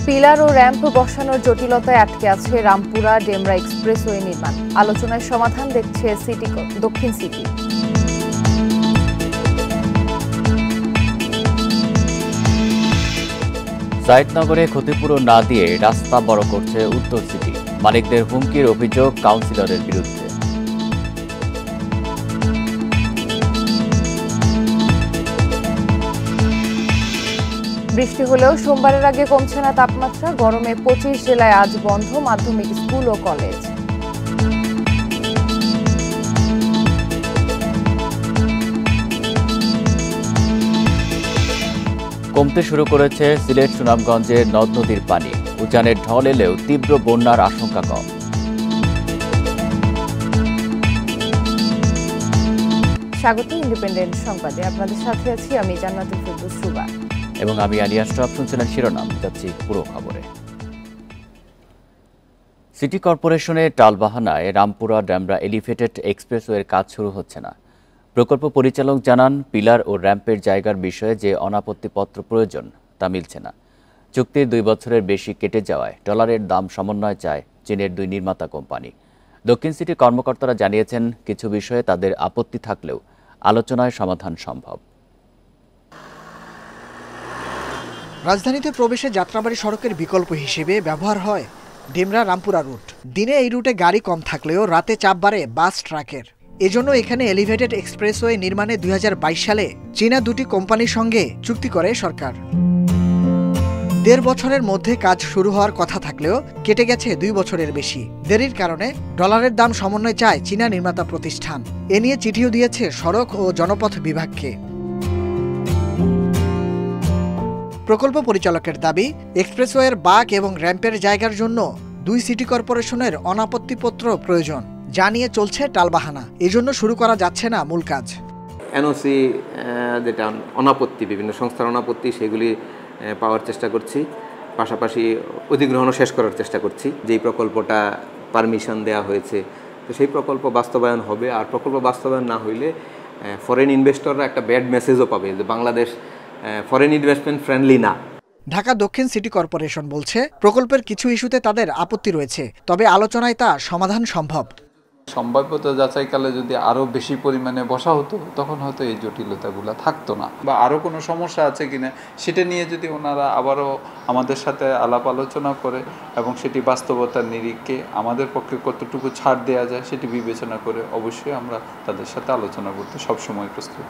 Pillar ও ramp বসানোর জটিলতায় আটকে আছে রামপুরা ডেমরা এক্সপ্রেসওয়ে নির্মাণ। আলোচনায় সমাধান দেখছে দক্ষিণ সিটি। সাইদনগরে ক্ষতিপূরণ না দিয়ে রাস্তা বড় করছে উত্তর সিটি। মালিকদের হুমকির অভিযোগ কাউন্সিলরের বিরুদ্ধে। বৃষ্টি হলেও সোমবারের আগে কমছে না তাপমাত্রা। গরমে 25 জেলায় আজ বন্ধ মাধ্যমিক স্কুল ও কলেজ। কমতে শুরু করেছে সিলেট সুনামগঞ্জের নদ নদীর পানি। উজানের ঢল এলেও তীব্র বন্যার আশঙ্কা কম। স্বাগত ইন্ডিপেন্ডেন্ট সংবাদে, আপনাদের সাথে আছি আমি জান্নাতুল ফেরদৌস সুবা এবং আমি আলী আশরাফ। শুনছিলেন শিরোনাম, যাচ্ছি পুরো খবরে। সিটি কর্পোরেশনের টালবাহানায় রামপুরা ডেমরা এলিভেটেড এক্সপ্রেসওয়ের কাজ শুরু হচ্ছে না। প্রকল্প পরিচালক জানান, পিলার ও র্যাম্পের জায়গার বিষয়ে যে অনাপত্তিপত্র প্রয়োজন তা মিলছে না। চুক্তির 2 বছরের বেশি কেটে যাওয়ায় ডলারের দাম সমন্বয় চায় চীনের 2 নির্মাতা কোম্পানি। দক্ষিণ সিটির কর্মকর্তারা জানিয়েছেন, কিছু বিষয়ে তাদের আপত্তি থাকলেও আলোচনায় সমাধান সম্ভব। রাজধানীতে প্রবেশে যাত্রাবাড়ী সড়কের বিকল্প হিসেবে ব্যবহার হয় ডেমরা রামপুরা রুট। দিনে এই রুটে গাড়ি কম থাকলেও রাতে চাপ বাড়ে বাস ট্রাকের। এজন্য এখানে এলিভেটেড এক্সপ্রেসওয়ে নির্মাণে 2022 সালে চীনা 2টি কোম্পানির সঙ্গে চুক্তি করে সরকার। 1.5 বছরের মধ্যে কাজ শুরু হওয়ার কথা থাকলেও কেটে গেছে 2 বছরের বেশি। দেরির কারণে ডলারের দাম সমন্বয় চায় চীনা নির্মাতা প্রতিষ্ঠান। এ নিয়ে চিঠিও দিয়েছে সড়ক ও জনপথ বিভাগকে। প্রকল্প পরিচালকের দাবি, এক্সপ্রেসওয়ের বাঁক এবং র্যাম্পের জায়গার জন্য 2 সিটি কর্পোরেশনের অনাপত্তিপত্র প্রয়োজন, যা নিয়ে চলছে টালবাহানা। এজন্য শুরু করা যাচ্ছে না মূল কাজ। এনওসি যেটা অনাপত্তি, বিভিন্ন সংস্থার অনাপত্তি, সেগুলি পাওয়ার চেষ্টা করছি। পাশাপাশি অধিগ্রহণও শেষ করার চেষ্টা করছি। যেই প্রকল্পটা পারমিশন দেওয়া হয়েছে, তো সেই প্রকল্প বাস্তবায়ন হবে। আর প্রকল্প বাস্তবায়ন না হইলে ফরেন ইনভেস্টররা একটা ব্যাড মেসেজও পাবে যে বাংলাদেশ ফরেন ইনভেস্টমেন্ট ফ্রেন্ডলি না। ঢাকা দক্ষিণ সিটি কর্পোরেশন বলছে, প্রকল্পের কিছু ইস্যুতে তাদের আপত্তি রয়েছে, তবে আলোচনায় তা সমাধান সম্ভব। সম্ভাব্যতা যাচাইকালে যদি আরও বেশি পরিমাণে বসা হতো, তখন হয়তো এই জটিলতাগুলো থাকতো না। বা আরও কোনো সমস্যা আছে কিনা সেটা নিয়ে যদি ওনারা আবারও আমাদের সাথে আলাপ আলোচনা করে এবং সেটি বাস্তবতার নিরিখে আমাদের পক্ষে কতটুকু ছাড় দেওয়া যায় সেটি বিবেচনা করে অবশ্যই আমরা তাদের সাথে আলোচনা করতে সবসময় প্রস্তুত।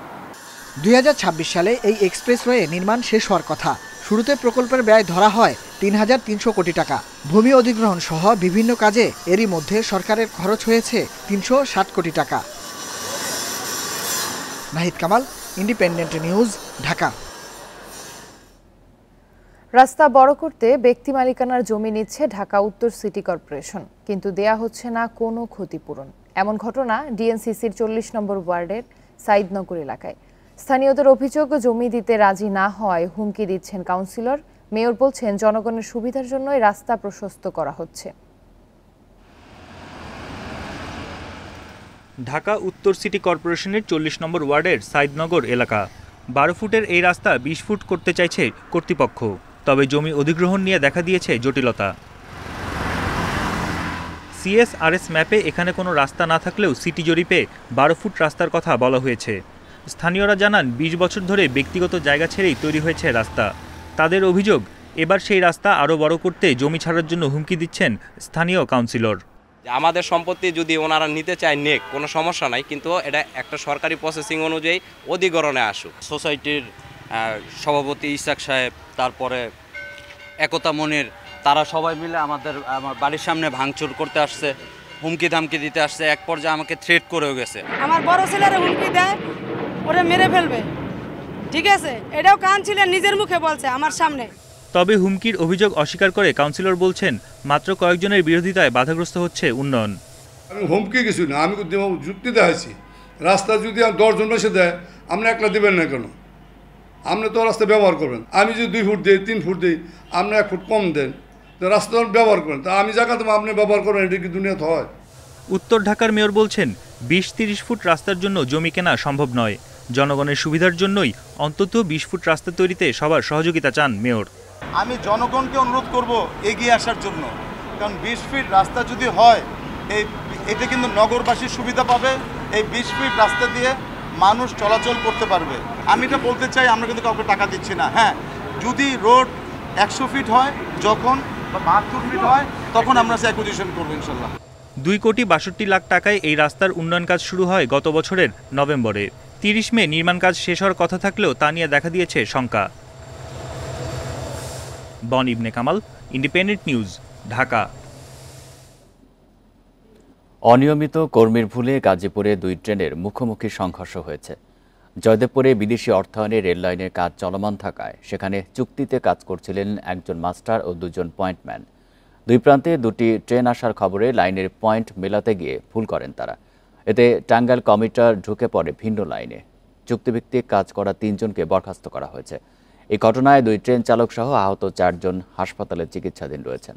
2026 সালে এই এক্সপ্রেসওয়ে নির্মাণ শেষ হওয়ার কথা। শুরুতে প্রকল্পের ব্যয় ধরা হয় 3,300 কোটি টাকা। ভূমি অধিগ্রহণ সহ বিভিন্ন কাজে এরই মধ্যে সরকারের খরচ হয়েছে 360 কোটি টাকা। Nahid Kamal, independent news, Dhaka. রাস্তা বড় করতে ব্যক্তি মালিকানার জমি নিচ্ছে ঢাকা উত্তর সিটি কর্পোরেশন, কিন্তু দেয়া হচ্ছে না কোনো ক্ষতিপূরণ। এমন ঘটনা ডিএনসিসির 40 নম্বর ওয়ার্ডের সাইদনগর এলাকায়। স্থানীয়দের অভিযোগ, জমি দিতে রাজি না হওয়ায় হুমকি দিচ্ছেন কাউন্সিলর। মেয়র বলছেন, জনগণের সুবিধার জন্যই রাস্তা প্রশস্ত করা হচ্ছে। ঢাকা উত্তর সিটি কর্পোরেশনের 40 নম্বর ওয়ার্ডের সাইদনগর এলাকা। 12 ফুটের এই রাস্তা 20 ফুট করতে চাইছে কর্তৃপক্ষ, তবে জমি অধিগ্রহণ নিয়ে দেখা দিয়েছে জটিলতা। সিএসআরএস ম্যাপে এখানে কোনো রাস্তা না থাকলেও সিটি জরিপে 12 ফুট রাস্তার কথা বলা হয়েছে। স্থানীয়রা জানান, 20 বছর ধরে ব্যক্তিগত জায়গা ছেড়েই তৈরি হয়েছে রাস্তা। তাদের অভিযোগ, এবার সেই রাস্তা আরও বড় করতে জমি ছাড়ার জন্য হুমকি দিচ্ছেন স্থানীয় কাউন্সিলর। আমাদের সম্পত্তি যদি ওনারা নিতে চায় নেক, কোনো সমস্যা নাই, কিন্তু এটা একটা সরকারি প্রসেসিং অনুযায়ী অধিগ্রহণে আসুক। সোসাইটির সভাপতি ইসাক সাহেব, তারপরে একতা মনির, তারা সবাই মিলে আমার বাড়ির সামনে ভাঙচুর করতে আসছে, হুমকি ধামকি দিতে আসছে। এক পর্যায়ে আমাকে থ্রেট করেও গেছে। আমার বড় ছেলেরা হুমকি দেয়, ওরা মেরে ফেলবে। ঠিক আছে, এটাও কাউন্সিলর নিজের মুখে বলছে আমার সামনে। তবে হুমকির অভিযোগ অস্বীকার করে কাউন্সিলর বলছেন, মাত্র কয়েকজনের বিরোধিতায় বাধাগ্রস্ত হচ্ছে উন্নয়ন। আমি হুমকি কিছু না, আমি যুক্তি দেখাইছি। রাস্তা যদি 10 জন এসে দেয়, আপনি একলা দেবেন না কেন? আপনি তো রাস্তা ব্যবহার করবেন। আমি যদি 2 ফুট দিই, 3 ফুট দিই, আপনি 1 ফুট কম দেন, তো রাস্তা ব্যবহার করেন। তা আমি জায়গা দেবো, আপনি ব্যবহার করেন, এটা কি দুনিয়াতে হয়? উত্তর ঢাকার মেয়র বলছেন, 20-30 ফুট রাস্তার জন্য জমি কেনা সম্ভব নয়। জনগণের সুবিধার জন্যই অন্তত 20 ফুট রাস্তা তৈরিতে সবার সহযোগিতা চান মেয়র। আমি জনগণকে অনুরোধ করব এগিয়ে আসার জন্য, কারণ 20 ফিট রাস্তা যদি হয় এটা কিন্তু নগরবাসীর সুবিধা পাবে। এই 20 ফিট রাস্তা দিয়ে মানুষ চলাচল করতে পারবে। আমি এটা বলতে চাই, আমরা কিন্তু কাউকে টাকা দিচ্ছি না। হ্যাঁ, যদি রোড 100 ফিট হয় যখন বা 72 ফিট হয় তখন আমরা সে অ্যাকুইজিশন করবো ইনশাল্লাহ। 2,62,00,000 টাকায় এই রাস্তার উন্নয়ন কাজ শুরু হয় গত বছরের নভেম্বরে। 30 মে নির্মাণ কাজ শেষ হওয়ার কথা থাকলেও তা নিয়ে দেখা দিয়েছে শঙ্কা। বন ইবনে কামাল, ইন্ডিপেন্ডেন্ট নিউজ, ঢাকা। অনিয়মিত কর্মীর ভুলে গাজীপুরে 2 ট্রেনের মুখোমুখি সংঘর্ষ হয়েছে। জয়দেবপুরে বিদেশি অর্থায়নে রেল লাইনের কাজ চলমান থাকায় সেখানে চুক্তিতে কাজ করছিলেন একজন মাস্টার ও 2 জন পয়েন্টম্যান। 2 প্রান্তে 2টি ট্রেন আসার খবরে লাইনের পয়েন্ট মেলাতে গিয়ে ভুল করেন তারা। এতে টাঙ্গাইল কমিউটার ঢুকে পড়ে ভিন্ন লাইনে। চুক্তিভিত্তিক কাজ করা 3 জনকে বরখাস্ত করা হয়েছে। এই ঘটনায় 2 ট্রেন চালক সহ আহত 4 জন হাসপাতালে চিকিৎসাধীন রয়েছেন।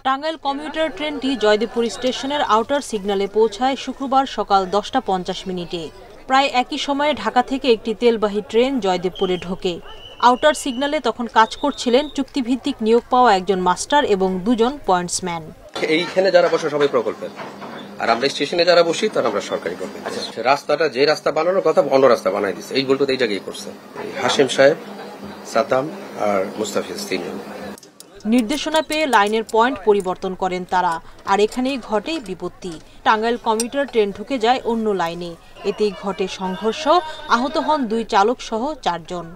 টাঙ্গাইল কমিউটার ট্রেনটি জয়দেবপুর স্টেশনের আউটার সিগন্যালে পৌঁছায় শুক্রবার সকাল 10টা 50 মিনিটে। প্রায় একই সময়ে ঢাকা থেকে একটি তেলবাহী ট্রেন জয়দেবপুরে ঢোকে। আউটার সিগন্যালে তখন কাজ করছিলেন চুক্তিভিত্তিক নিয়োগ পাওয়া একজন মাস্টার এবং 2 জন পয়েন্টসম্যান। এইখানে যারা বসে সবাই প্রকল্পের, আর আমরা স্টেশনে যারা বসি তারা আমরা সরকারি কর্মী। রাস্তাটা যে রাস্তা বানানোর কথা অন্য রাস্তা বানাই দিচ্ছে, এই বলতে এই জায়গায় করছে হাশিম সাহেব, সাদ্দাম আর মুস্তাফিজ 3 জন। নির্দেশনা পেয়ে লাইনের পয়েন্ট পরিবর্তন করেন তারা, আর এখানেই ঘটে বিপত্তি। টাঙ্গাইল কমিউটার ট্রেন ঢুকে যায় অন্য লাইনে। এতেই ঘটে সংঘর্ষ, আহত হন 2 চালক সহ 4 জন।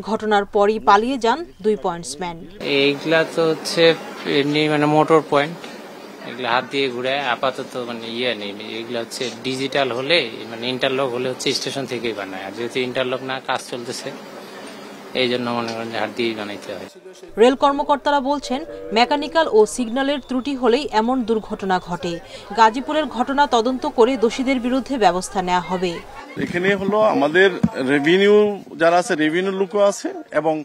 ঘটনার পরই পালিয়ে যান 2 পয়েন্টসম্যান। এইগুলা তো হচ্ছে মানে মোটর পয়েন্ট, এগুলো হাত দিয়ে ঘুরে আপাতত মানে নেই। এগুলো হচ্ছে ডিজিটাল হলে মানে ইন্টারলক হলে হচ্ছে স্টেশন থেকেই বানায়, আর যেহেতু ইন্টারলক না কাজ চলতেছে এই জন্য মনে করেন হাত দিয়েই বানাইতে হয়। রেল কর্মকর্তারা বলছেন মেকানিক্যাল ও সিগন্যালের ত্রুটি হলেই এমন দুর্ঘটনা ঘটে। গাজীপুরের ঘটনা তদন্ত করে দোষীদের বিরুদ্ধে ব্যবস্থা নেওয়া হবে। এখানে হলো আমাদের রেভিনিউ যারা আছে, রেভিনিউ লোকও আছে এবং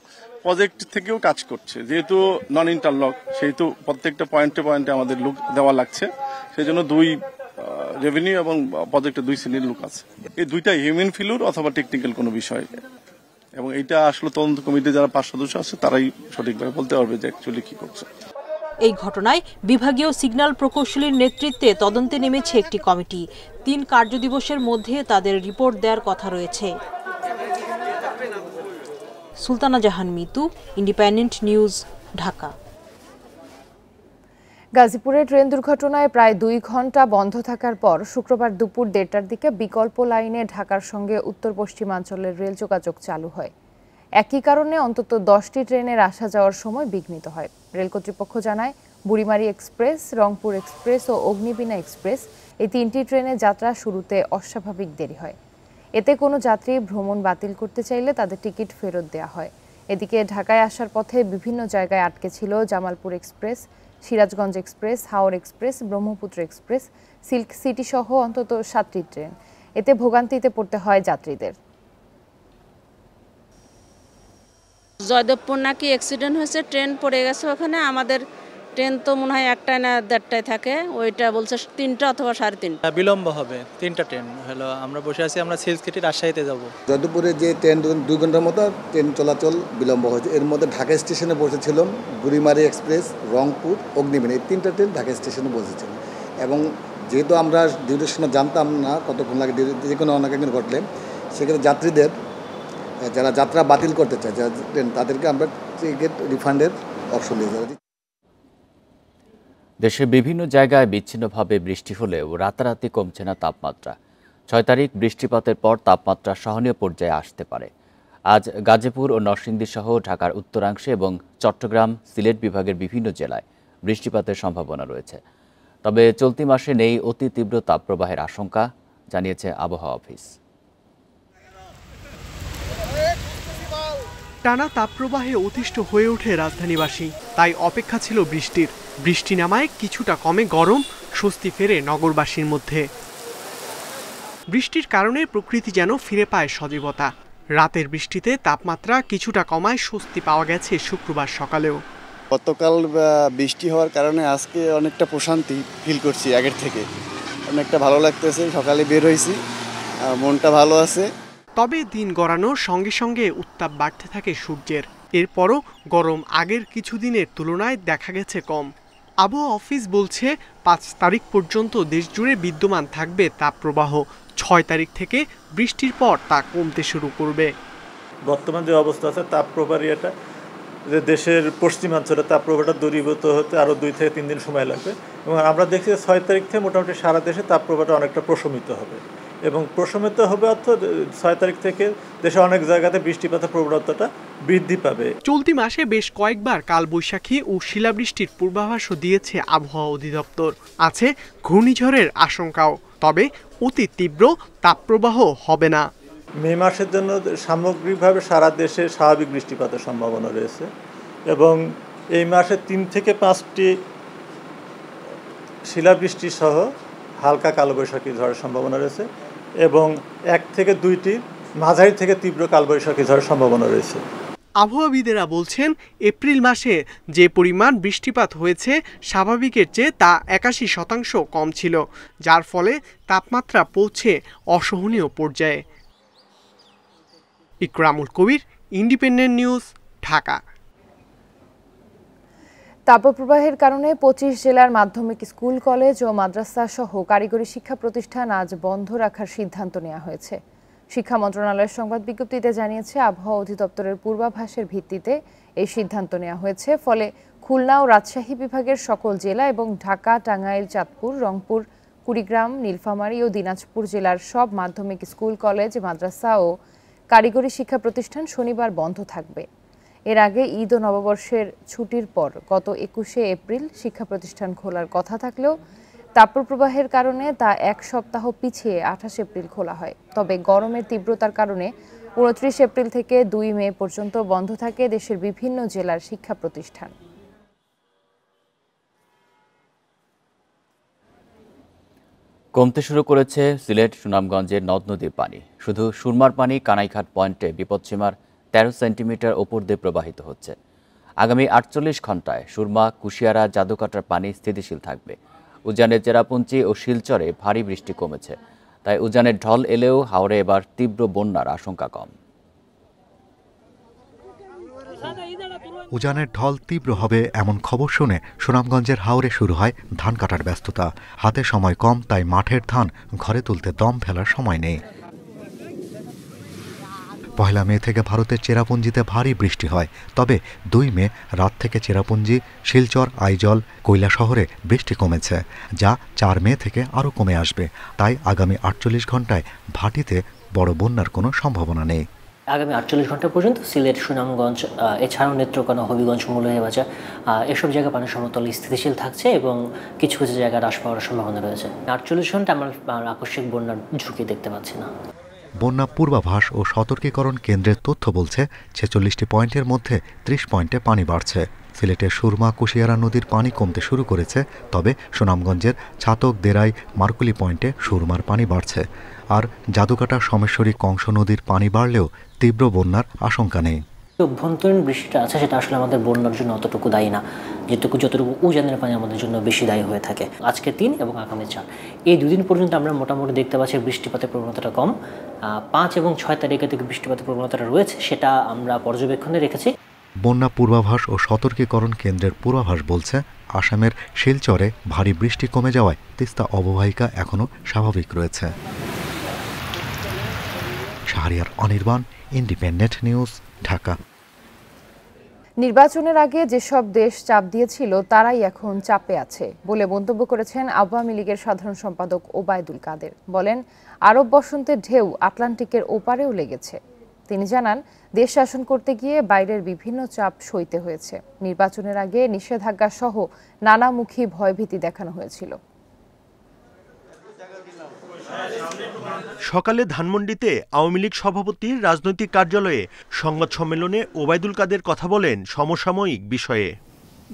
প্রজেক্ট থেকেও কাজ করছে। যেহেতু নন ইন্টারলক, সেহেতু প্রত্যেকটা পয়েন্টে পয়েন্টে আমাদের লোক দেওয়া লাগছে। সেই জন্য 2 রেভিনিউ এবং প্রজেক্টে 2 শ্রেণীর লোক আছে। এই 2টা হিউম্যান ফেলিউর অথবা টেকনিক্যাল কোনো বিষয়, এবং এটা আসলে তদন্ত কমিটি যারা 5 সদস্য আছে তারাই সঠিকভাবে বলতে পারবে যে অ্যাকচুয়ালি কি করছে। এই ঘটনায় বিভাগীয় সিগন্যাল প্রকৌশলীর নেতৃত্বে তদন্তে নেমেছে একটি কমিটি। 3 কার্যদিবসের মধ্যে তাদের রিপোর্ট দেওয়ার কথা রয়েছে। সুলতানা জাহান মিতু, ইন্ডিপেন্ডেন্ট নিউজ, ঢাকা। গাজীপুরে ট্রেন দুর্ঘটনায় প্রায় 2 ঘন্টা বন্ধ থাকার পর শুক্রবার দুপুর 1:30টার দিকে বিকল্প লাইনে ঢাকার সঙ্গে উত্তর পশ্চিমাঞ্চলের রেল যোগাযোগ চালু হয়। একই কারণে অন্তত 10টি ট্রেনের আসা যাওয়ার সময় বিঘ্নিত হয়। রেল কর্তৃপক্ষ জানায় বুড়িমারি এক্সপ্রেস, রংপুর এক্সপ্রেস ও অগ্নিবীণা এক্সপ্রেস এই 3টি ট্রেনের যাত্রা শুরুতে অস্বাভাবিক দেরি হয়। এতে কোনো যাত্রী ভ্রমণ বাতিল করতে চাইলে তাদের টিকিট ফেরত দেওয়া হয়। এদিকে ঢাকায় আসার পথে বিভিন্ন জায়গায় আটকে ছিল জামালপুর এক্সপ্রেস, সিরাজগঞ্জ এক্সপ্রেস, হাওর express, Brahmaputra express, silk city সহ অন্তত 7টি ট্রেন। এতে ভোগান্তিতে পড়তে হয় যাত্রীদের। জয়দেবপুর নাকি অ্যাক্সিডেন্ট হয়েছে, ট্রেন পড়ে গেছে ওখানে। আমাদের ট্রেন তো মনে হয় 1টায় না 1:30টায় থাকে, ওইটা বলছে 3টা অথবা 3:30। বিলম্ব হবে 3টা ট্রেন হলো। আমরা বসে আছি, আমরা সিল্ক সিটি রাজশাহীতে যাব। জয়দেবপুরে যে ট্রেন 2 ঘন্টার মতো ট্রেন চলাচল বিলম্ব হয়েছে। এর মধ্যে ঢাকা স্টেশনে বসেছিলাম বুড়িমারি এক্সপ্রেস, রংপুর, অগ্নিবীণা এই 3টা ট্রেন ঢাকা স্টেশনে বসেছিল। এবং যেহেতু আমরা ডিউরেশনে জানতাম না কতক্ষণ লাগে, যে কোনো অনেক একদিন ঘটলে, সেক্ষেত্রে যাত্রীদের যারা যাত্রা বাতিল করতে চায় ট্রেন, তাদেরকে আমরা টিকিট রিফান্ডের অপশন দিয়েছি। দেশের বিভিন্ন জায়গায় বিচ্ছিন্নভাবে বৃষ্টি হলেও রাতারাতি কমছে না তাপমাত্রা। 6 তারিখ বৃষ্টিপাতের পর তাপমাত্রা সহনীয় পর্যায়ে আসতে পারে। আজ গাজীপুর ও নরসিংদী সহ ঢাকার উত্তরাংশে এবং চট্টগ্রাম, সিলেট বিভাগের বিভিন্ন জেলায় বৃষ্টিপাতের সম্ভাবনা রয়েছে। তবে চলতি মাসে নেই অতি তীব্র তাপপ্রবাহের আশঙ্কা, জানিয়েছে আবহাওয়া অফিস। টানা তাপপ্রবাহে অতিষ্ঠ হয়ে ওঠে রাজধানীবাসী। তাই অপেক্ষা ছিল বৃষ্টির। বৃষ্টি নামায় কিছুটা কমে গরম, স্বস্তি ফেরে নগরবাসীর মধ্যে। বৃষ্টির কারণে প্রকৃতি যেন ফিরে পায় সজীবতা। রাতের বৃষ্টিতে তাপমাত্রা কিছুটা কমায় স্বস্তি পাওয়া গেছে শুক্রবার সকালেও। গতকাল বৃষ্টি হওয়ার কারণে আজকে অনেকটা প্রশান্তি ফিল করছি, আগের থেকে অনেকটা ভালো লাগতেছে। সকালে বের হয়েছি, মনটা ভালো আছে। তবে দিন গড়ানোর সঙ্গে সঙ্গে উত্তাপ বাড়তে থাকে সূর্যের। এরপরও গরম আগের কিছুদিনের তুলনায় দেখা গেছে কম। আবহাওয়া অফিস বলছে 5 তারিখ পর্যন্ত দেশজুড়ে বিদ্যমান থাকবে তাপপ্রবাহ। 6 তারিখ থেকে বৃষ্টির পর তা কমতে শুরু করবে। বর্তমান যে অবস্থা আছে তাপপ্রবাহটা যে দেশের পশ্চিমাঞ্চলে তাপপ্রবাহটা দূরীভূত হতে আরও 2 থেকে 3 দিন সময় লাগবে এবং আমরা দেখছি 6 তারিখ থেকে মোটামুটি সারা দেশে তাপপ্রবাহটা অনেকটা প্রশমিত হবে এবং প্রশমিত হবে অর্থাৎ 6 তারিখ থেকে দেশে অনেক জায়গাতে বৃষ্টিপাতের প্রবণতাটা বৃদ্ধি পাবে। চলতি মাসে বেশ কয়েকবার কালবৈশাখী ও শিলাবৃষ্টির পূর্বাভাসও দিয়েছে আবহাওয়া অধিদপ্তর। আছে ঘূর্ণিঝড়ের আশঙ্কাও, তবে অতি তীব্র তাপপ্রবাহ হবে না। মে মাসের জন্য সামগ্রিকভাবে সারা দেশে স্বাভাবিক বৃষ্টিপাতের সম্ভাবনা রয়েছে এবং এই মাসে 3 থেকে 5টি শিলাবৃষ্টি সহ হালকা কালবৈশাখী ঝড়ের সম্ভাবনা রয়েছে এবং 1 থেকে 2টি মাঝারি থেকে তীব্র কালবৈশাখী ঝড়ের সম্ভাবনা রয়েছে। আবহাওয়াবিদেরা বলছেন এপ্রিল মাসে যে পরিমাণ বৃষ্টিপাত হয়েছে স্বাভাবিকের চেয়ে তা 81% কম ছিল, যার ফলে তাপমাত্রা পৌঁছে অসহনীয় পর্যায়ে। ইকরামুল কবির, ইন্ডিপেন্ডেন্ট নিউজ, ঢাকা। তাপপ্রবাহের কারণে 25 জেলার মাধ্যমিক স্কুল, কলেজ ও মাদ্রাসা সহ কারিগরি শিক্ষা প্রতিষ্ঠান আজ বন্ধ রাখার সিদ্ধান্ত নেওয়া হয়েছে। শিক্ষা মন্ত্রণালয়ের সংবাদ বিজ্ঞপ্তিতে জানিয়েছে, আবহাওয়া অধিদপ্তরের পূর্বাভাসের ভিত্তিতে এই সিদ্ধান্ত নেওয়া হয়েছে। ফলে খুলনা ও রাজশাহী বিভাগের সকল জেলা এবং ঢাকা, টাঙ্গাইল, চাঁদপুর, রংপুর, কুড়িগ্রাম, নীলফামারী ও দিনাজপুর জেলার সব মাধ্যমিক স্কুল, কলেজ, মাদ্রাসা ও কারিগরি শিক্ষা প্রতিষ্ঠান শনিবার বন্ধ থাকবে। এর আগে ঈদ ও নববর্ষের ছুটির পর গত 21শে এপ্রিল শিক্ষা প্রতিষ্ঠান খোলার কথা থাকলেও তাপপ্রবাহের কারণে তা 1 সপ্তাহ পিছিয়ে 28 এপ্রিল খোলা হয়। তবে গরমের তীব্রতার কারণে 29 এপ্রিল থেকে 2 মে পর্যন্ত বন্ধ থাকে দেশের বিভিন্ন জেলার শিক্ষা প্রতিষ্ঠান। কমতে শুরু করেছে সিলেট সুনামগঞ্জের নদ নদীর পানি। শুধু সুরমার পানি কানাইঘাট পয়েন্টে বিপদসীমার 13 সেন্টিমিটার ওপর দিয়ে প্রবাহিত হচ্ছে। আগামী 48 ঘন্টায় সুরমা, কুশিয়ারা, জাদুকাটার পানি স্থিতিশীল থাকবে। উজানের চেরাপুঞ্জি ও শিলচরে ভারী বৃষ্টি কমেছে, তাই উজানের ঢল এলেও হাওরে এবার তীব্র বন্যার আশঙ্কা কম। উজানের ঢল তীব্র হবে এমন খবর শুনে সুনামগঞ্জের হাওরে শুরু হয় ধান কাটার ব্যস্ততা। হাতে সময় কম, তাই মাঠের ধান ঘরে তুলতে দম ফেলার সময় নেই। 1 মে থেকে ভারতের চেরাপুঞ্জিতে ভারী বৃষ্টি হয়, তবে 2 মে রাত থেকে চেরাপুঞ্জি, শিলচর, আইজল, কৈলাসহরে বৃষ্টি কমেছে, যা 4 মে থেকে আরও কমে আসবে। তাই আগামী 48 ঘন্টায় ভাটিতে বড় বন্যার কোনো সম্ভাবনা নেই। আগামী 48 ঘন্টা পর্যন্ত সিলেট, সুনামগঞ্জ এছাড়াও নেত্রকোনা, হবিগঞ্জ, মৌলভীবাজার এসব জায়গায় পানির সমতল স্থিতিশীল থাকছে এবং কিছু কিছু জায়গায় হ্রাস পাওয়ার সম্ভাবনা রয়েছে। 48 ঘন্টা আমরা আকস্মিক বন্যার ঝুঁকি দেখতে পাচ্ছি না। বন্যা পূর্বাভাস ও সতর্কীকরণ কেন্দ্রের তথ্য বলছে 46টি পয়েন্টের মধ্যে 30 পয়েন্টে পানি বাড়ছে। সিলেটের সুরমা, কুশিয়ারা নদীর পানি কমতে শুরু করেছে, তবে সুনামগঞ্জের ছাতক, দেরাই, মার্কুলি পয়েন্টে সুরমার পানি বাড়ছে। আর জাদুকাটা, সোমেশ্বরী, কংস নদীর পানি বাড়লেও তীব্র বন্যার আশঙ্কা নেই। অভ্যন্তরীণ বৃষ্টিটা আছে সেটা আসলে আমাদের বন্যার জন্য অতটুকু দায়ী না, যতটুকু উজানের পানি আমাদের জন্য বেশি দায়ী হয়ে থাকে। আজকে 3 এবং আগামী 4 এই 2 দিন পর্যন্ত আমরা মোটামুটি দেখতে পাচ্ছি বৃষ্টিপাতের প্রবণতাটা কম। 5 এবং 6 তারিখে থেকে বৃষ্টিপাতের প্রবণতাটা রয়েছে, সেটা আমরা পর্যবেক্ষণে রেখেছি। বন্যা পূর্বাভাস ও সতর্কীকরণ কেন্দ্রের পূর্বাভাস বলছে, আসামের শিলচরে ভারী বৃষ্টি কমে যাওয়ায় তিস্তা অববাহিকা এখনও স্বাভাবিক রয়েছে। Shahriar Anirban, independent news, Dhaka. নির্বাচনের আগে যেসব দেশ চাপ দিয়েছিল তারাই এখন চাপে আছে বলে মন্তব্য করেছেন আওয়ামী লীগের সাধারণ সম্পাদক ওবায়দুল কাদের। বলেন, আরব বসন্তের ঢেউ আটলান্টিকের ওপারেও লেগেছে। তিনি জানান, দেশ শাসন করতে গিয়ে বাইরের বিভিন্ন চাপ সইতে হয়েছে। নির্বাচনের আগে নিষেধাজ্ঞা সহ নানামুখী ভয়ভীতি দেখানো হয়েছিল। সকালে ধানমন্ডিতে আওয়ামী লীগ সভাপতির রাজনৈতিক কার্যালয়ে সংবাদ সম্মেলনে ওবায়দুল কাদের কথা বলেন সমসাময়িক বিষয়ে।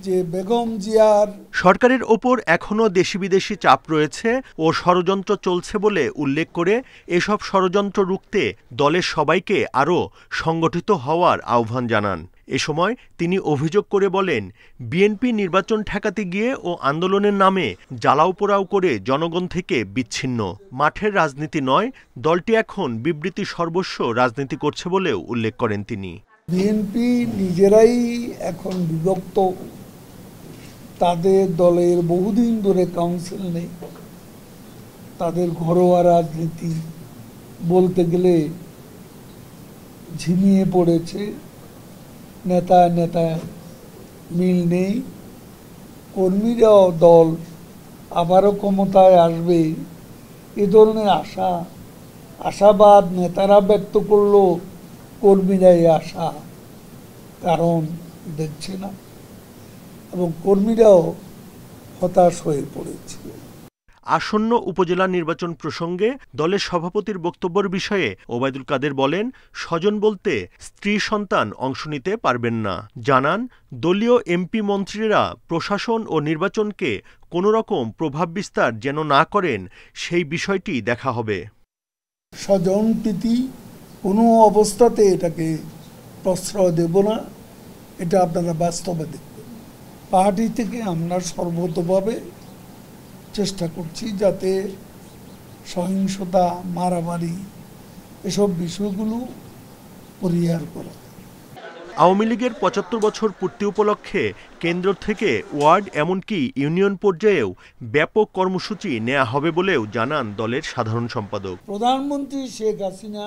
যে বেগম জিয়ার সরকারের ওপর এখনো দেশি বিদেশি চাপ রয়েছে ও ষড়যন্ত্র চলছে বলে উল্লেখ করে এসব ষড়যন্ত্র রুখতে দলের সবাইকে আরও সংগঠিত হওয়ার আহ্বান জানান। এ সময় তিনি অভিযোগ করে বলেন, বিএনপি নির্বাচন ঠেকাতে গিয়ে ও আন্দোলনের নামে জ্বালাও পোড়াও করে জনগণ থেকে বিচ্ছিন্ন। মাঠের রাজনীতি নয়, দলটি এখন বিবৃতি সর্বস্ব রাজনীতি করছে বলেও উল্লেখ করেন তিনি। বিএনপি নিজেরাই এখন বিভক্ত, তাদের দলের বহুদিন ধরে কাউন্সিল নেই, তাদের ঘরোয়া রাজনীতি বলতে গেলে ঝিমিয়ে পড়েছে, নেতা মিল নেই। কর্মীরাও দল আবারও ক্ষমতায় আসবে এ ধরনের আশাবাদ নেতারা ব্যক্ত করলো, কর্মীরাই আশা কারণ দেখছে না এবং কর্মীরাও হতাশ হয়ে পড়েছে। আসন্ন উপজেলা নির্বাচন প্রসঙ্গে দলের সভাপতির বক্তব্যের বিষয়ে ওবায়দুল কাদের বলেন, স্বজন বলতে স্ত্রী সন্তান অংশ নিতে পারবেন না। জানান, দলীয় এমপি মন্ত্রীরা প্রশাসন ও নির্বাচনকে কোনো রকম প্রভাব বিস্তার যেন না করেন সেই বিষয়টি দেখা হবে। স্বজন প্রীতি কোনো অবস্থাতে এটাকে প্রশ্রয় দেব না, এটা আপনারা বাস্তবে দেখবেন। পার্টি থেকে আমরা সর্বতভাবে চেষ্টা করছি যাতে সহিংসতা, মারামারি এসব বিষয়গুলো পরিহার করা। আওয়ামী লীগের ৭৫ বছর পূর্তি উপলক্ষে কেন্দ্র থেকে ওয়ার্ড এমনকি ইউনিয়ন পর্যায়েও ব্যাপক কর্মসূচি নেওয়া হবে বলেও জানান দলের সাধারণ সম্পাদক। প্রধানমন্ত্রী শেখ হাসিনা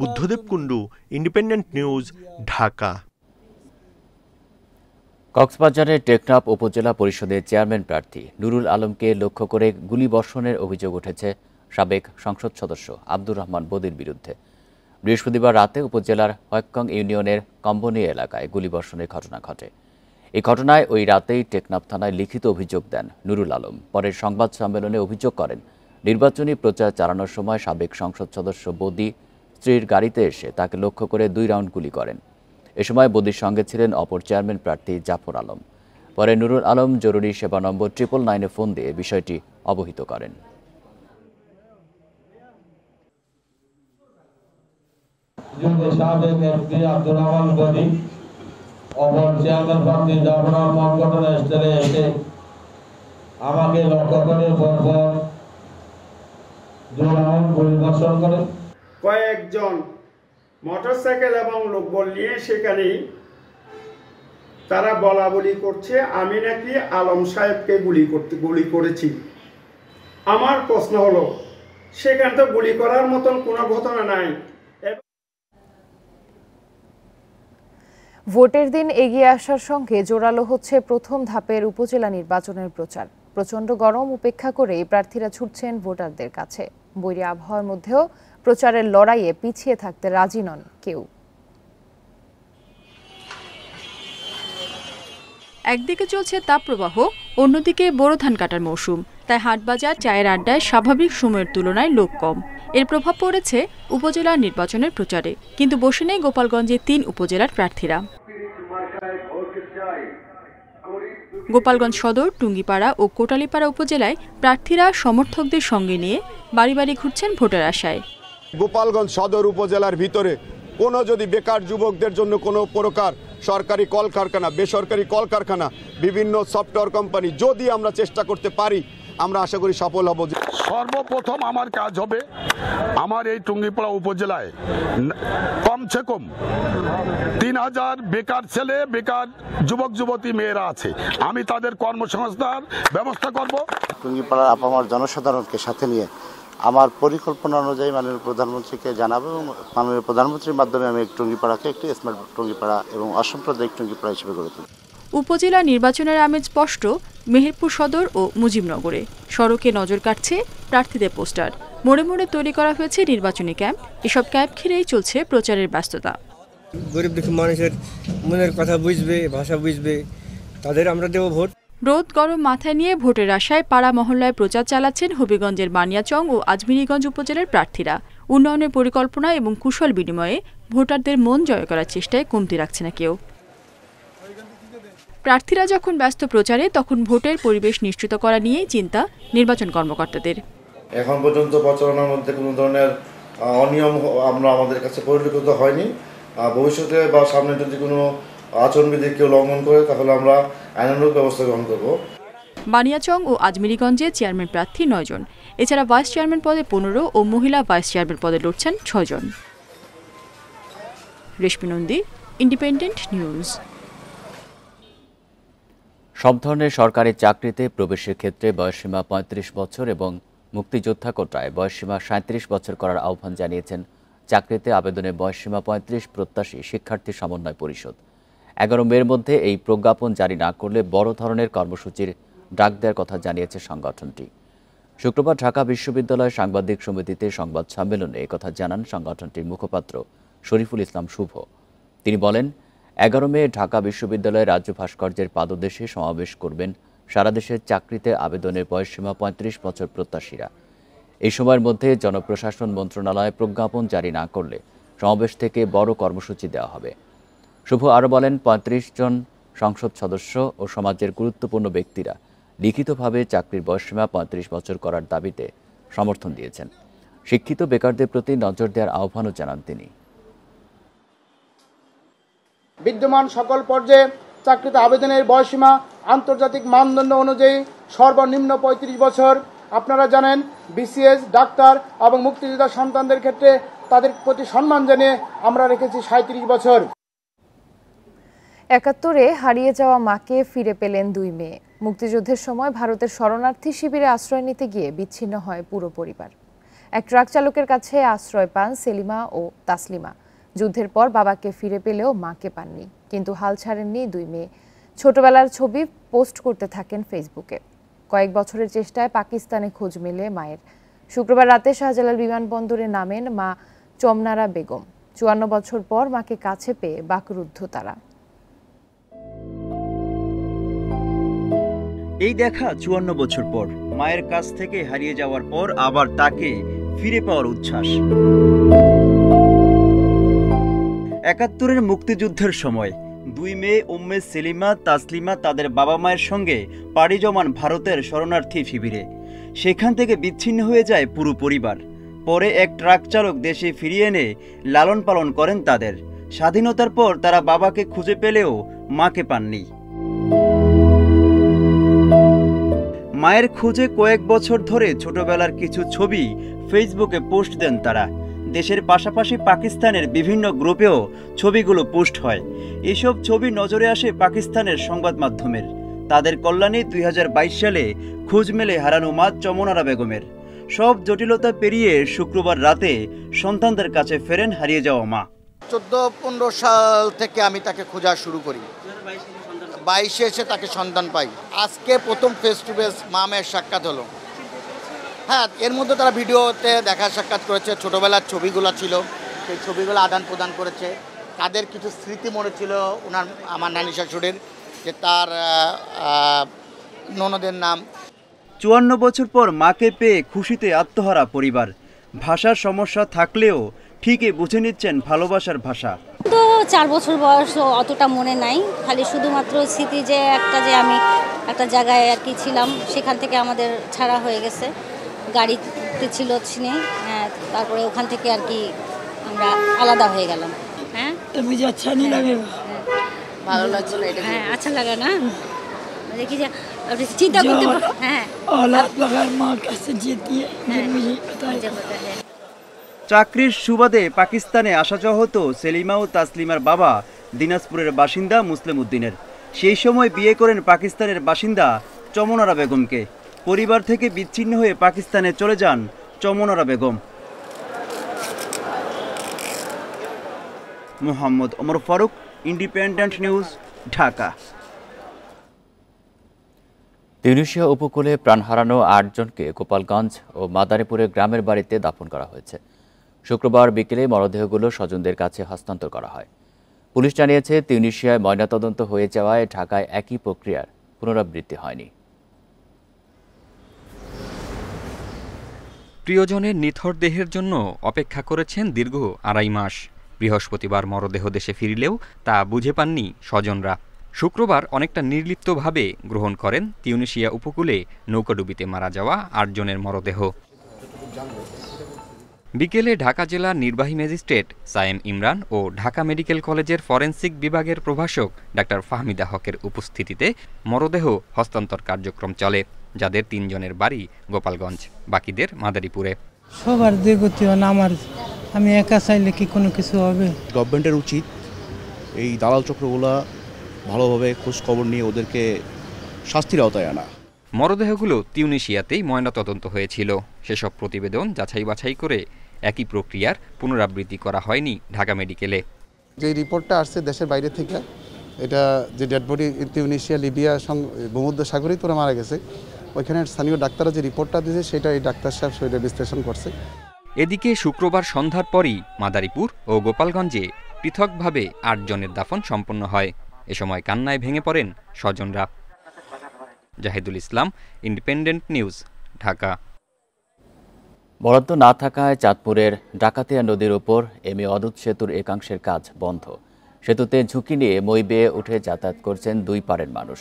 বুদ্ধদেব কুণ্ডু, ইন্ডিপেন্ডেন্ট নিউজ, ঢাকা। কক্সবাজারের টেকনাফ উপজেলা পরিষদের চেয়ারম্যান প্রার্থী নুরুল আলমকে লক্ষ্য করে গুলিবর্ষণের অভিযোগ উঠেছে সাবেক সংসদ সদস্য আব্দুর রহমান বদির বিরুদ্ধে। বৃহস্পতিবার রাতে উপজেলার হয়ক্কং ইউনিয়নের কম্বনী এলাকায় গুলিবর্ষণের ঘটনা ঘটে। এই ঘটনায় ওই রাতেই টেকনাফ থানায় লিখিত অভিযোগ দেন নুরুল আলম। পরের সংবাদ সম্মেলনে অভিযোগ করেন, নির্বাচনী প্রচার চালানোর সময় সাবেক সংসদ সদস্য বদি স্ত্রীর গাড়িতে এসে তাকে লক্ষ্য করে 2 রাউন্ড গুলি করেন। এ সময় বদির সঙ্গে ছিলেন অপর চেয়ারম্যান প্রার্থী জাফর আলম। পরে নুরুল আলম জরুরি সেবা নম্বর 999-এ ফোন দিয়ে বিষয়টি অবহিত করেন। আমাকে লক্ষ্য করে পরিদর্শন করে কয়েকজন মোটরসাইকেল এবং লোকবল নিয়ে সেখানে তারা বলা বলি করছে আমি নাকি আলম সাহেবকে গুলি করেছি। আমার প্রশ্ন হলো, সেখানে তো গুলি করার মতন কোনো ঘটনা নাই। ভোটের দিন এগিয়ে আসার সঙ্গে জোরালো হচ্ছে প্রথম ধাপের উপজেলা নির্বাচনের প্রচার। প্রচণ্ড গরম উপেক্ষা করে প্রার্থীরা ছুটছেন ভোটারদের কাছে। বৈরী আবহাওয়ার মধ্যেও প্রচারের লড়াইয়ে পিছিয়ে থাকতে রাজি নন কেউ। একদিকে চলছে তাপপ্রবাহ, অন্যদিকে বোরো ধান কাটার মৌসুম, তাই হাটবাজার, চায়ের আড্ডায় স্বাভাবিক সময়ের তুলনায় লোক কম। এর প্রভাব পড়েছে উপজেলা নির্বাচনের প্রচারে। কিন্তু বসে নেই গোপালগঞ্জের 3 উপজেলার প্রার্থীরা। গোপালগঞ্জ সদর, টুঙ্গিপাড়া ও কোটালীপাড়া উপজেলায় প্রার্থীরা সমর্থকদের সঙ্গে নিয়ে বাড়ি বাড়ি ঘুরছেন ভোটার আশায়। গোপালগঞ্জ সদর উপজেলার ভিতরে কোনো যদি বেকার যুবকদের জন্য কোনো প্রকার সরকারি কলকারখানা, বেসরকারি কলকারখানা, বিভিন্ন সফটওয়্যার কোম্পানি যদি আমরা চেষ্টা করতে পারি, আমরা আশা করি সফল হব। সর্বপ্রথম আমার কাজ হবে আমার এই টুঙ্গিপাড়া উপজেলায় কমসে কম 3000 বেকার ছেলে, বেকার যুবক যুবতী মেয়েরা আছে, আমি তাদের কর্মসংস্থান ব্যবস্থা করব। টুঙ্গিপাড়ার আপামর জনসাধারণকে সাথে নিয়ে আমার পরিকল্পনা অনুযায়ী মাননীয় প্রধানমন্ত্রীকে জানাবো এবং মাননীয় প্রধানমন্ত্রীর মাধ্যমে আমি টুঙ্গিপাড়াকে একটি স্মার্ট টুঙ্গিপাড়া এবং অসাম্প্রদায়িক টুঙ্গিপাড়া হিসেবে গড়ে তুলব। উপজেলা নির্বাচনের আমেজ স্পষ্ট মেহেরপুর সদর ও মুজিবনগরে। সড়কে নজর কাটছে প্রার্থীদের পোস্টার, মোড়ে মোড়ে তৈরি করা হয়েছে নির্বাচনী ক্যাম্প। এসব ক্যাম্প ঘিরেই চলছে প্রচারের ব্যস্ততা। গরিব দুঃখী মানুষের মনের কথা বুঝবে, ভাষা বুঝবে, তাদের আমরা দেব ভোট। রোদ গরম মাথায় নিয়ে ভোটের আশায় পাড়া মহল্লায় প্রচার চালাচ্ছেন হবিগঞ্জের বানিয়াচং ও আজমিরীগঞ্জ উপজেলার প্রার্থীরা। উন্নয়নের পরিকল্পনা এবং কুশল বিনিময়ে ভোটারদের মন জয় করার চেষ্টায় কমতি রাখছে না কেউ। প্রার্থীরা যখন ব্যস্ত প্রচারে, তখন ভোটের পরিবেশ নিশ্চিত করা নিয়েই চিন্তা নির্বাচন কর্মকর্তাদের। এখন পর্যন্ত প্রচারণার মধ্যে কোনো ধরনের অনিয়ম আমাদের কাছে পরিলক্ষিত হয়নি। ভবিষ্যতে বা সামনে যদি কোনো আচরণবিধি কেউ লঙ্ঘন করে তাহলে আমরা আইনানুগ ব্যবস্থা গ্রহণ করব। বানিয়াচং ও আজমিরিগঞ্জে চেয়ারম্যান প্রার্থী 9 জন, এছাড়া ভাইস চেয়ারম্যান পদে 15 ও মহিলা ভাইস চেয়ারম্যান পদে লড়ছেন 6 জন। রেশমি নন্দী, ইন্ডিপেন্ডেন্ট নিউজ। সব ধরনের সরকারি চাকরিতে প্রবেশের ক্ষেত্রে বয়সসীমা 35 বছর এবং মুক্তিযোদ্ধা কোটায় বয়সসীমা 37 বছর করার আহ্বান জানিয়েছেন চাকরিতে আবেদনের বয়সসীমা 35 প্রত্যাশী শিক্ষার্থী সমন্বয় পরিষদ। 11 মের মধ্যে এই প্রজ্ঞাপন জারি না করলে বড় ধরনের কর্মসূচির ডাক দেওয়ার কথা জানিয়েছে সংগঠনটি। শুক্রবার ঢাকা বিশ্ববিদ্যালয় সাংবাদিক সমিতিতে সংবাদ সম্মেলনে একথা জানান সংগঠনটির মুখপাত্র শরীফুল ইসলাম শুভ। তিনি বলেন, 11 মে ঢাকা বিশ্ববিদ্যালয়ের রাজ্য ভাস্কর্যের পাদদেশে সমাবেশ করবেন সারা দেশের চাকরিতে আবেদনের বয়সসীমা 35 বছর প্রত্যাশীরা। এই সময়ের মধ্যে জনপ্রশাসন মন্ত্রণালয় প্রজ্ঞাপন জারি না করলে সমাবেশ থেকে বড় কর্মসূচি দেওয়া হবে। শুভ আরও বলেন, 35 জন সংসদ সদস্য ও সমাজের গুরুত্বপূর্ণ ব্যক্তিরা লিখিতভাবে চাকরির বয়সসীমা 35 বছর করার দাবিতে সমর্থন দিয়েছেন। শিক্ষিত বেকারদের প্রতি নজর দেওয়ার আহ্বানও জানান তিনি। বিদ্যমান সকল পর্যায়ে চাকরিতে আবেদনের বয়সসীমা আন্তর্জাতিক মানদণ্ড অনুযায়ী সর্বনিম্ন 35 বছর। আপনারা জানেন, বিসিএস, ডাক্তার এবং মুক্তিযোদ্ধা সন্তানদের ক্ষেত্রে তাদের প্রতি সম্মান জানিয়ে আমরা রেখেছি 37 বছর। 71-এ হারিয়ে যাওয়া মাকে ফিরে পেলেন 2 মেয়ে। মুক্তিযুদ্ধের সময় ভারতের শরণার্থী শিবিরে আশ্রয় নিতে গিয়ে বিচ্ছিন্ন হয় পুরো পরিবার। এক ট্রাক চালকের কাছে আশ্রয় পান সেলিমা ও তাসলিমা। যুদ্ধের পর বাবাকে ফিরে পেলেও মাকে পাননি, কিন্তু হাল ছাড়েননি 2 মেয়ে। ছোটবেলার ছবি পোস্ট করতে থাকেন ফেসবুকে। কয়েক বছরের চেষ্টায় পাকিস্তানে খোঁজ মেলে মায়ের। শুক্রবার রাতে শাহজালাল বিমানবন্দরে নামেন মা চমনারা বেগম। 54 বছর পর মাকে কাছে পেয়ে বাকরুদ্ধ তারা। এই দেখা 54 বছর পর মায়ের কাছ থেকে হারিয়ে যাওয়ার পর আবার তাকে ফিরে পাওয়ার উচ্ছ্বাস। 71-এর মুক্তিযুদ্ধের সময় 2 মেয়ে উম্মে সেলিমা, তাসলিমা তাদের বাবা মায়ের সঙ্গে পাড়ি জমান ভারতের শরণার্থী শিবিরে। সেখান থেকে বিচ্ছিন্ন হয়ে যায় পুরো পরিবার। পরে এক ট্রাক চালক দেশে ফিরিয়ে এনে লালন পালন করেন তাদের। স্বাধীনতার পর তারা বাবাকে খুঁজে পেলেও মাকে পাননি। মায়ের খোঁজে কয়েক বছর ধরে ছোটবেলার কিছু ছবি ফেসবুকে পোস্ট দেন তারা। দেশের পাশাপাশি পাকিস্তানের বিভিন্ন গ্রুপেও ছবিগুলো পোস্ট হয়। এসব ছবি নজরে আসে পাকিস্তানের সংবাদ মাধ্যমের। তাদের কল্যাণে 2022 সালে খোঁজ মেলে হারানো মা চমনারা বেগমের। সব জটিলতা পেরিয়ে শুক্রবার রাতে সন্তানদের কাছে ফেরেন হারিয়ে যাওয়া মা। 14-15 সাল থেকে আমি তাকে খোঁজা শুরু করি। 22-এ এসে তাকে সন্তান পাই। আজকে প্রথম ফেস টু ফেস মা মেয়ের সাক্ষাৎ হলো। হ্যাঁ, এর মধ্যে তারা ভিডিওতে দেখা সাক্ষাৎ করেছে, ছোটোবেলার ছবিগুলো ছিল সেই ছবিগুলো আদান প্রদান করেছে। তাদের কিছু স্মৃতি মনে ছিল আমার নানি শাশুড়ির, যে তার ননদের নাম। 54 বছর পর মাকে পেয়ে খুশিতে আত্মহারা পরিবার। ভাষার সমস্যা থাকলেও ঠিকই বুঝে নিচ্ছেন ভালোবাসার ভাষা। তো 4 বছর বয়স, অতটা মনে নাই, খালি শুধুমাত্র স্মৃতি যে আমি একটা জায়গায় আর কি ছিলাম, সেখান থেকে আমাদের ছাড়া হয়ে গেছে, গাড়িতে ছিল ছিনে, তারপরে ওখান থেকে আর কি আমরা আলাদা হয়ে গেলাম। হ্যাঁ, আচ্ছা नहीं लगेगा, ভালো লাগছে না এটা? হ্যাঁ, আচ্ছা লাগে না, দেখি যে আপনি চিন্তা করতে পারেন। হ্যাঁ, औलाद बगैर मां कैसे जीती है, मुझे पता है। চাকরির সুবাদে পাকিস্তানে আসা যাওয়া হতো সেলিমা ও তাসলিমার বাবা দিনাজপুরের বাসিন্দা মুসলিম উদ্দিনের। সেই সময় বিয়ে করেন পাকিস্তানের বাসিন্দা চমনারা বেগমকে। পরিবার থেকে বিচ্ছিন্ন হয়ে পাকিস্তানে চলে যান Chamnara Begum. Mohammad Omar Faruk, independent news, Dhaka. Tunisia উপকূলে প্রাণ হারানো 8 জনকে গোপালগঞ্জ ও মাদারীপুরের গ্রামের বাড়িতে দাফন করা হয়েছে। শুক্রবার বিকেলে মরদেহগুলো স্বজনদের কাছে হস্তান্তর করা হয়। পুলিশ জানিয়েছে, তিউনিসিয়ায় ময়নাতদন্ত হয়ে যাওয়ায় ঢাকায় একই প্রক্রিয়ার পুনরাবৃত্তি হয়নি। প্রিয়জনের নিথর দেহের জন্য অপেক্ষা করেছেন দীর্ঘ 2.5 মাস। বৃহস্পতিবার মরদেহ দেশে ফিরলেও তা বুঝে পাননি স্বজনরা। শুক্রবার অনেকটা নির্লিপ্তভাবে গ্রহণ করেন তিউনিসিয়া উপকূলে নৌকাডুবিতে মারা যাওয়া 8 জনের মরদেহ। বিকেলে ঢাকা জেলার নির্বাহী ম্যাজিস্ট্রেট সায়েম ইমরান ও ঢাকা মেডিকেল কলেজের ফরেনসিক বিভাগের প্রভাষক ডাক্তার ফাহমিদা হকের উপস্থিতিতে মরদেহ হস্তান্তর কার্যক্রম চলে, যাদের 3 জনের বাড়ি গোপালগঞ্জ, বাকিদের মাদারীপুরে। সবার দিয়ে গতি হয় না, আমি একা চাইলে কি কোনো কিছু হবে? গভর্নমেন্টের উচিত এই দালাল চক্রগুলা ভালোভাবে খোঁজ খবর নিয়ে ওদেরকে শাস্তির আওতায় আনা। মরদেহগুলো তিউনিশিয়াতেই ময়নাতদন্ত হয়েছিল। সেসব প্রতিবেদন যাচাই বাছাই করে একই প্রক্রিয়ার পুনরাবৃত্তি করা হয়নি ঢাকা মেডিকেলে। যে রিপোর্টটা আসছে দেশের বাইরে থেকে, এটা যে ডেড বডি তিউনিশিয়া, লিবিয়া, ভূমধ্য সাগরেই তোরা মারা গেছে, ওইখানে স্থানীয় ডাক্তাররা যে রিপোর্টটা দিয়েছে সেটা এই ডাক্তার সাহেব শরীরে বিশ্লেষণ করছে। এদিকে শুক্রবার সন্ধ্যার পরই মাদারীপুর ও গোপালগঞ্জে পৃথকভাবে 8 জনের দাফন সম্পন্ন হয়। এ সময় কান্নায় ভেঙে পড়েন স্বজনরা। জাহিদুল ইসলাম, ইন্ডিপেন্ডেন্ট নিউজ, ঢাকা। বরাদ্দ না থাকায় চাঁদপুরের ডাকাতিয়া নদীর ওপর এমএ অদূত সেতুর একাংশের কাজ বন্ধ। সেতুতে ঝুঁকি নিয়ে মই বেয়ে উঠে যাতায়াত করছেন 2 পাড়ের মানুষ।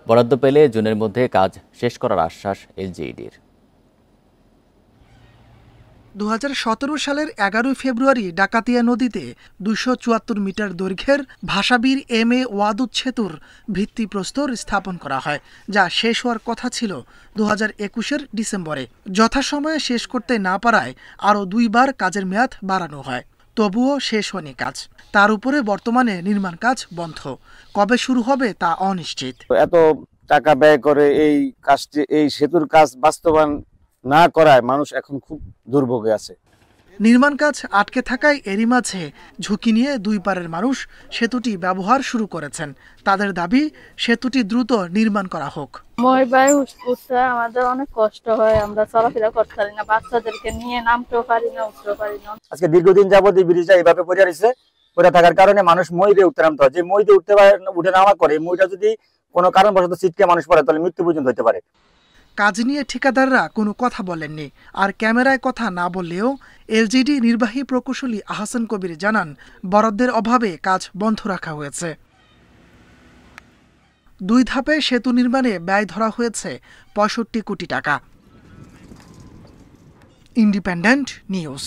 বরাদ্দ পেলে জুনের মধ্যে কাজ শেষ করার আশ্বাস এলজিইডির। 2017 সালের 11 ফেব্রুয়ারি ডাকাতিয়া নদীতে 274 মিটার দৈর্ঘ্যের ভাষাবীর এমএ ওয়াদুদ সেতুর ভিত্তিপ্রস্তর স্থাপন করা হয়, যা শেষ হওয়ার কথা ছিল 2021-এর ডিসেম্বরে। যথাসময়ে শেষ করতে না পারায় আরও 2 বার কাজের মেয়াদ বাড়ানো হয়, তবুও শেষ হয়নি কাজ। তার উপরে বর্তমানে নির্মাণ কাজ বন্ধ। কবে শুরু হবে তা অনিশ্চিত। এত টাকা ব্যয় করে এই কাজটি, এই সেতুর কাজ বাস্তবায়ন না করায় মানুষ এখন খুব দুর্ভোগে আছে। নির্মাণ কাজ আটকে থাকায় এরই মাঝে ঝুঁকি নিয়ে 2 পাড়ের মানুষ সেতুটি ব্যবহার শুরু করেছেন। তাদের দাবি সেতুটি দ্রুত নির্মাণ করা হোক। মই ভাই উঠতে আমাদের অনেক কষ্ট হয়, আমরা চলাফেরা করতে পারি না, বাচ্চাদেরকে নিয়ে নামতেও পারি না, উঠতেও পারি না। আজকে দীর্ঘদিন যাবত এই ব্রিজটা এইভাবে পড়ে রয়েছে। পড়ে থাকার কারণে মানুষ মই দিয়ে উঠতে নামতে হয়। যে মই দিয়ে উঠে নামা করে, মইটা যদি কোনো কারণবশত ছিটকে মানুষ পড়ে তাহলে মৃত্যু পর্যন্ত হতে পারে। কাজ নিয়ে ঠিকাদাররা কোনো কথা বলেননি। আর ক্যামেরায় কথা না বললেও এলজিডি নির্বাহী প্রকৌশলী আহসান কবির জানান, বরাদ্দের অভাবে কাজ বন্ধ রাখা হয়েছে। 2 ধাপে সেতু নির্মাণে ব্যয় ধরা হয়েছে 65 কোটি টাকা। Independent news.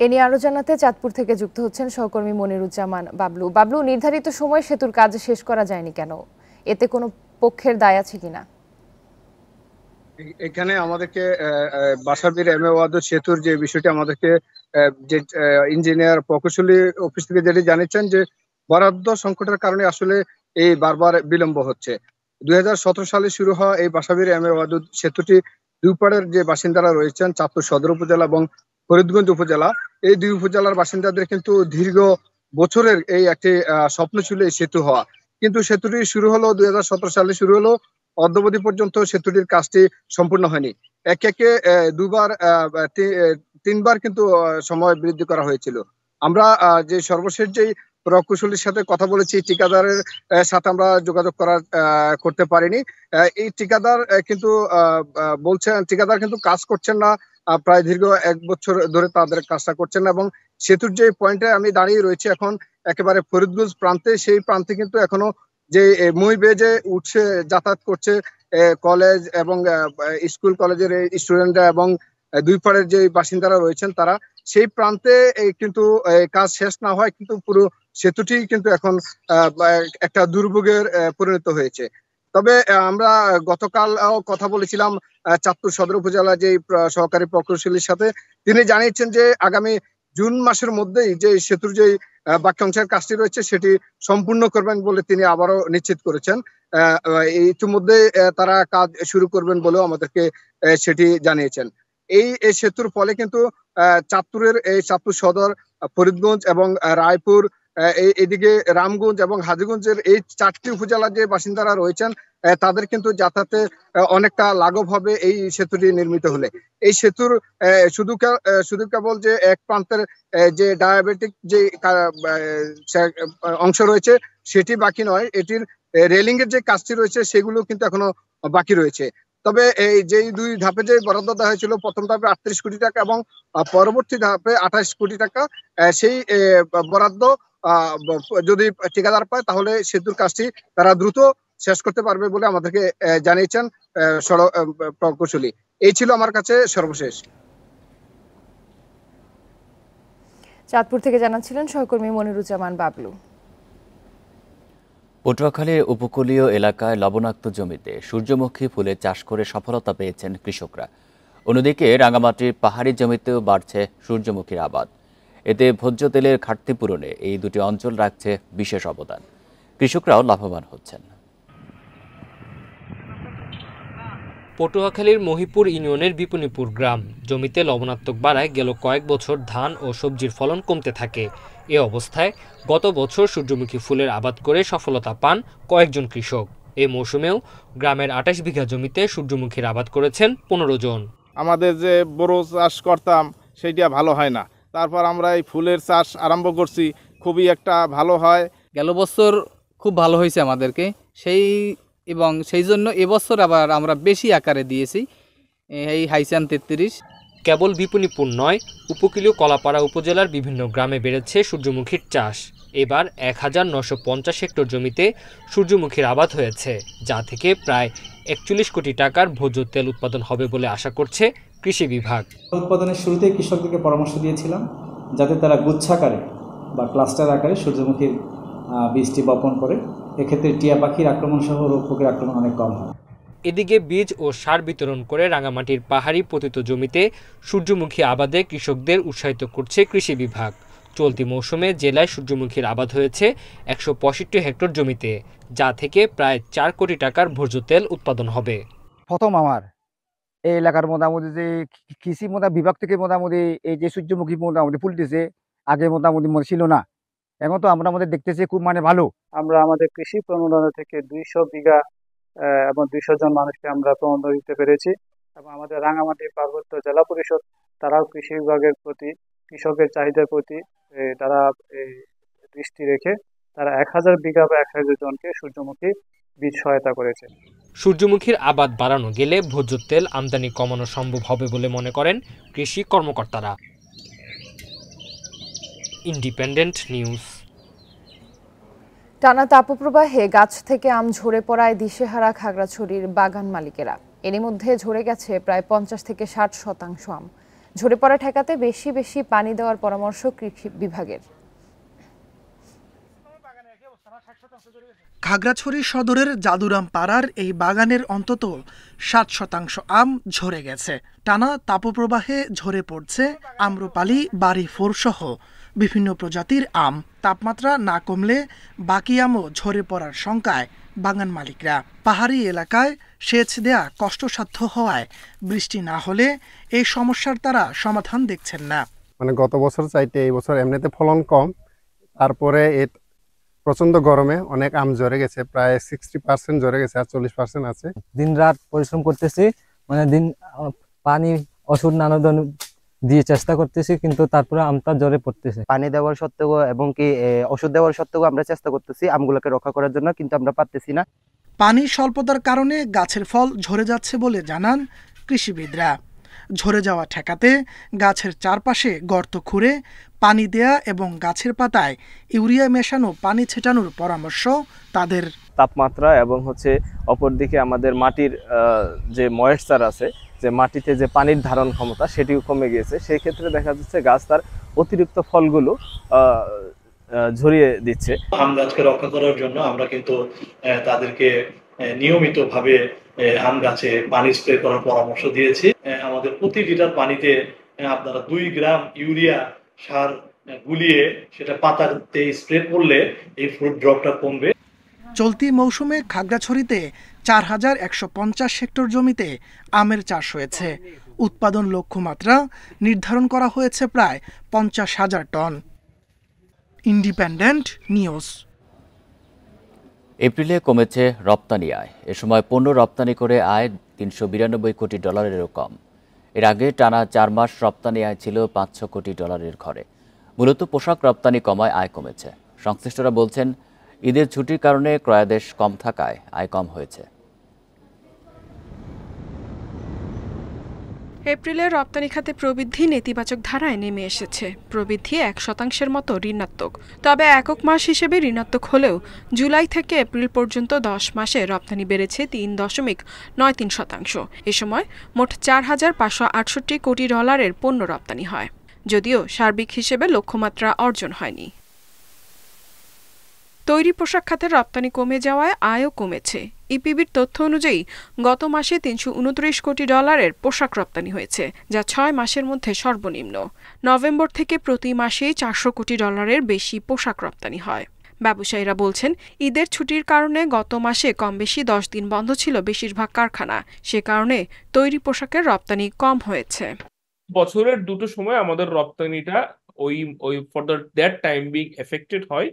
এ নিয়ে আরো জানাতে চাঁদপুর থেকে যুক্ত হচ্ছেন সহকর্মী মনিরুজ্জামান বাবলু। বাবলু, নির্ধারিত সময় সেতুর কাজ শেষ করা যায়নি কেন? এতে কোনো পক্ষের দায় আছে কিনা? এখানে আমাদেরকে বাসাবির এমএ ওয়াদুদ সেতুর যে বিষয়টি আমাদেরকে যে ইঞ্জিনিয়ার প্রকৌশলী অফিস থেকে যেটি জানিয়েছেন যে বরাদ্দ সংকটের কারণে আসলে এই বারবার বিলম্ব হচ্ছে। 2017 সালে শুরু হওয়া এই বাসাবির এমএ ওয়াদুদ সেতুটি 2 পাড়ের যে বাসিন্দারা রয়েছেন চাঁদপুর সদর উপজেলা এবং ফরিদগঞ্জ উপজেলা, এই 2 উপজেলার বাসিন্দাদের কিন্তু দীর্ঘ বছরের এই একটি স্বপ্ন ছিল এই সেতু হওয়া। কিন্তু সেতুটি শুরু হলো 2017 সালে শুরু হলো, অদ্যাবধি পর্যন্ত সেতুটির কাজটি সম্পূর্ণ হয়নি। একে 3বার কিন্তু সময় বৃদ্ধি করা হয়েছিল। আমরা যে সর্বশেষ যেই প্রকৌশলীর সাথে কথা বলেছি, ঠিকাদারের সাথে আমরা যোগাযোগ করতে পারিনি। এই ঠিকাদার কিন্তু বলছেন, ঠিকাদার কিন্তু কাজ করছেন না, প্রায় দীর্ঘ 1 বছর ধরে তাদের কাজটা করছেন না। এবং সেতুর যে পয়েন্টে আমি দাঁড়িয়ে রয়েছি এখন একেবারে ফরিদগঞ্জ প্রান্তে, সেই প্রান্তে কিন্তু এখনো যে মই বেয়ে যে উঠছে যাতায়াত করছে কলেজ এবং স্কুল কলেজের স্টুডেন্টরা এবং 2 পাড়ের যে বাসিন্দারা রয়েছেন তারা, সেই প্রান্তে কিন্তু কাজ শেষ না হয় কিন্তু পুরো সেতুটি কিন্তু এখন একটা দুর্ভোগের পরিণত হয়েছে। তবে আমরা গতকাল কথা বলেছিলাম চাঁদপুর সদর উপজেলা যে সহকারী প্রকৌশলীর সাথে, তিনি জানিয়েছেন যে আগামী জুন মাসের মধ্যেই যে সেতুর যে বাকি অংশের কাজটি রয়েছে সেটি সম্পূর্ণ করবেন বলে তিনি আবারও নিশ্চিত করেছেন। ইতিমধ্যে তারা কাজ শুরু করবেন বলেও আমাদেরকে সেটি জানিয়েছেন। এই সেতুর ফলে কিন্তু চাঁদপুরের এই চাঁদপুর সদর, ফরিদগঞ্জ এবং রায়পুর, এইদিকে রামগঞ্জ এবং হাজীগঞ্জের এই 4টি উপজেলার যে বাসিন্দারা রয়েছেন তাদের কিন্তু যাতায়াতে অনেকটা লাঘব হবে এই সেতুটি নির্মিত হলে। এই সেতুর শুধু কেবল যে এক প্রান্তের যে ডায়াবেটিক যে অংশ রয়েছে সেটি বাকি নয়, এটির রেলিং এর যে কাজটি রয়েছে সেগুলো কিন্তু এখনো বাকি রয়েছে। তবে এই যে 2 ধাপে যে বরাদ্দ দেওয়া হয়েছিল, প্রথম ধাপে 38 কোটি টাকা এবং পরবর্তী ধাপে 28 কোটি টাকা, সেই বরাদ্দ যদি ঠিকাদার পায় তাহলে সেতুর কাজটি তারা দ্রুত শেষ করতে পারবে বলে আমাদেরকে জানিয়েছেন সড়ক প্রকৌশলী। এই ছিল আমার কাছে সর্বশেষ। চাঁদপুর থেকে জানাচ্ছিলেন সহকর্মী মনিরুজ্জামান বাবলু। পটুয়াখালীর উপকূলীয় এলাকায় লবণাক্ত জমিতে সূর্যমুখী ফুলের চাষ করে সফলতা পেয়েছেন কৃষকরা। অন্যদিকে রাঙামাটির পাহাড়ি জমিতেও বাড়ছে সূর্যমুখীর আবাদ। এতে ভোজ্য তেলের ঘাটতি পূরণে এই দুটি অঞ্চল রাখছে বিশেষ অবদান। কৃষকরাও লাভবান হচ্ছেন। পটুয়াখালীর মহিপুর ইউনিয়নের বিপনীপুর গ্রাম জমিতে লবণাত্মক বাড়ায় গেল কয়েক বছর ধান ও সবজির ফলন কমতে থাকে। এ অবস্থায় গত বছর সূর্যমুখী ফুলের আবাদ করে সফলতা পান কয়েকজন কৃষক। এই মৌসুমেও গ্রামের 28 বিঘা জমিতে সূর্যমুখীর আবাদ করেছেন 15 জন। আমাদের যে বড় চাষ করতাম সেইটা ভালো হয় না, তারপর আমরা এই ফুলের চাষ আরম্ভ করছি, খুবই একটা ভালো হয়। গেল বছর খুব ভালো হয়েছে আমাদেরকে সেই জন্য এবছর আবার আমরা বেশি আকারে দিয়েছি, এই হাইসান 33। কেবল বিপনীপুর নয়, উপকূলীয় কলাপাড়া উপজেলার বিভিন্ন গ্রামে বেড়েছে সূর্যমুখীর চাষ। এবার 1950 হেক্টর জমিতে সূর্যমুখীর আবাদ হয়েছে, যা থেকে প্রায় 41 কোটি টাকার ভোজ্য তেল উৎপাদন হবে বলে আশা করছে কৃষি বিভাগ। উৎপাদনের শুরুতেই কৃষকদেরকে পরামর্শ দিয়েছিলাম যাতে তারা গুচ্ছাকারে বা ক্লাস্টার আকারে সূর্যমুখীর বীজটি বপন করে। এক্ষেত্রে টিয়া পাখির আক্রমণ সহ রোগ পোকার আক্রমণ অনেক কম হয়। এদিকে বীজ ও সার বিতরণ করে রাঙামাটির পাহাড়ি পতিত জমিতে সূর্যমুখী আবাদে কৃষকদের উৎসাহিত করছে কৃষি বিভাগ। চলতি মৌসুমে জেলায় সূর্যমুখীর আবাদ হয়েছে 165 হেক্টর জমিতে, যা থেকে প্রায় 4 কোটি টাকার ভোজ্য তেল উৎপাদন হবে। প্রথম আমার এই এলাকার মোটামুটি যে কৃষি বিভাগ থেকে মোটামুটি এই যে সূর্যমুখী মোটামুটি ফুলতেছে, আগে মোটামুটি ছিল না, এখন তো আমরা আমাদের দেখতেছি খুব ভালো। আমরা আমাদের কৃষি প্রণোদনা থেকে 200 বিঘা এবং 200 জন মানুষকে আমরা প্রণোদনা দিতে পেরেছি এবং আমাদের রাঙামাটি পার্বত্য জেলা পরিষদ তারাও কৃষি বিভাগের প্রতি, কৃষকের চাহিদার প্রতি তারা দৃষ্টি রেখে তারা 1000 বিঘা বা 1000 জনকে সূর্যমুখী বীজ সহায়তা করেছে। সূর্যমুখীর আবাদ বাড়ানো গেলে ভোজ্য তেল আমদানি কমানো সম্ভব হবে বলে মনে করেন কৃষি কর্মকর্তারা। Independent news. টানা তাপপ্রবাহে গাছ থেকে আম ঝরে পড়ায় দিশেহারা খাগড়াছড়ির বাগান মালিকেরা। এরই মধ্যে ঝরে গেছে প্রায় 50 থেকে 60% আম। ঝরে পড়া ঠেকাতে বেশি বেশি পানি দেওয়ার পরামর্শ কৃষি বিভাগের। খাগড়াছড়ি সদরের জাদুরাম পাড়ার এই বাগানের অন্তত 60% আম ঝরে গেছে। টানা তাপপ্রবাহে ঝরে পড়ছে আম্রপালি, বাড়ি ফোর সহ বিভিন্ন প্রজাতির আম। তাপমাত্রা না কমলে বাকি আমও ঝরে পড়ার শঙ্কায় বাগান মালিকরা। পাহাড়ি এলাকায় সেচ দেয়া কষ্টসাধ্য হওয়ায় বৃষ্টি না হলে এই সমস্যার তারা সমাধান দেখছেন না। গত বছর চাইতে এই বছর এমনিতে ফলন কম, তারপরে প্রচন্ড গরমে অনেক আম ঝরে গেছে, প্রায় 60% ঝরে গেছে, আর 40% আছে। দিন রাত পরিশ্রম করতেছি, পানি ওষুধ নানা ধরনের দিয়ে চেষ্টা করতেছি, কিন্তু তারপরে আমটা ঝরে পড়তেছে। পানি দেওয়ার সত্ত্বেও এবং কি ওষুধ দেওয়ার সত্ত্বেও আমরা চেষ্টা করতেছি আমগুলোকে রক্ষা করার জন্য, কিন্তু আমরা পারতেছি না। পানি স্বল্পতার কারণে গাছের ফল ঝরে যাচ্ছে বলে জানান কৃষিবিদরা। ঝরে যাওয়া ঠেকাতে গাছের চারপাশে গর্ত খুঁড়ে পানি দেয়া এবং গাছের পাতায় ইউরিয়া মেশানো পানি ছেটানোর পরামর্শ তাদের। তাপমাত্রা এবং অপরদিকে আমাদের মাটির যে ময়েশ্চার আছে, যে মাটিতে যে পানির ধারণ ক্ষমতা সেটিও কমে গিয়েছে। সেই ক্ষেত্রে দেখা যাচ্ছে গাছ তার অতিরিক্ত ফলগুলো ঝরিয়ে দিচ্ছে। আম গাছকে রক্ষা করার জন্য আমরা কিন্তু তাদেরকে নিয়মিতভাবে আম গাছে পানি স্প্রে করার পরামর্শ দিয়েছি। আমাদের প্রতি লিটার পানিতে আপনারা 2 গ্রাম ইউরিয়া সার গুলিয়ে সেটা পাতাতে স্প্রে করলে এই ফ্রুট ড্রপটা কমবে। চলতি মৌসুমে খাগড়াছড়িতে 4150 হেক্টর জমিতে আমের চাষ হয়েছে। উৎপাদন লক্ষ্যমাত্রা নির্ধারণ করা হয়েছে প্রায় 50,000 টন। Independent news. এপ্রিলে কমেছে রপ্তানি আয়। এ সময় পণ্য রপ্তানি করে আয় $392 কোটি কম। এর আগে টানা 4 মাস রপ্তানি আয় ছিল $500 কোটি ঘরে। মূলত পোশাক রপ্তানি কমায় আয় কমেছে। সংশ্লিষ্টরা বলছেন, ঈদের ছুটির কারণে ক্রয়াদেশ কম থাকায় আয় কম হয়েছে। এপ্রিলে রপ্তানি খাতে প্রবৃদ্ধি নেতিবাচক ধারায় নেমে এসেছে। প্রবৃদ্ধি 1% মতো ঋণাত্মক। তবে একক মাস হিসেবে ঋণাত্মক হলেও জুলাই থেকে এপ্রিল পর্যন্ত 10 মাসে রপ্তানি বেড়েছে 3.93%। এ সময় মোট 4,568 কোটি ডলারের পণ্য রপ্তানি হয়, যদিও সার্বিক হিসেবে লক্ষ্যমাত্রা অর্জন হয়নি। তৈরি পোশাক খাতের রপ্তানি কমে যাওয়ায় আয়ও কমেছে। ইপিবির তথ্য অনুযায়ী গত মাসে 329 কোটি ডলারের পোশাক রপ্তানি হয়েছে, যা 6 মাসের মধ্যে সর্বনিম্ন। নভেম্বর থেকে প্রতি মাসেই 400 কোটি ডলারের বেশি পোশাক রপ্তানি হয়। ব্যবসায়ীরা বলছেন, ঈদের ছুটির কারণে গত মাসে কম বেশি 10 দিন বন্ধ ছিল বেশিরভাগ কারখানা। সে কারণে তৈরি পোশাকের রপ্তানি কম হয়েছে। বছরের দুটো সময় আমাদের রপ্তানিটা ওই for that time being affected হয়।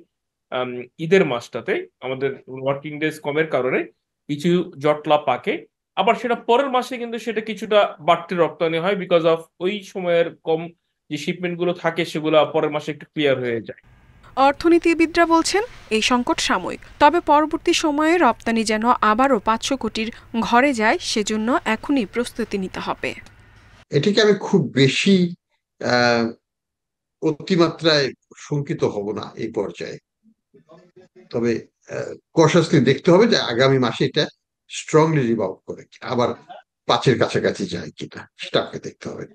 ঈদের মাসটাতে আমাদের ওয়ার্কিং ডেজ কমের কারণে কিছু জটলা পাকে, আবার সেটা পরের মাসে কিন্তু সেটা কিছুটা বাড়তি রপ্তানি হয় বিকজ অফ ওই সময়ের কম যে শিপমেন্ট গুলো থাকে সেগুলো পরের মাসে একটু ক্লিয়ার হয়ে যায়। অর্থনীতিবিদরা বলছেন, এই সংকট সাময়িক, তবে পরবর্তী সময়ে রপ্তানি যেন আবারও 500 কোটির ঘরে যায় সেজন্য এখনই প্রস্তুতি নিতে হবে। এটিকে আমি খুব বেশি অতিমাত্রায় শঙ্কিত হব না এই পর্যায়ে, তবে কশাসলি দেখতে হবে যে আগামী মাসে এটা স্ট্রংলি রিবাউন্ড করে আবার 5-এর কাছাকাছি যায় কিনা, সেটা আপনাকে দেখতে হবে।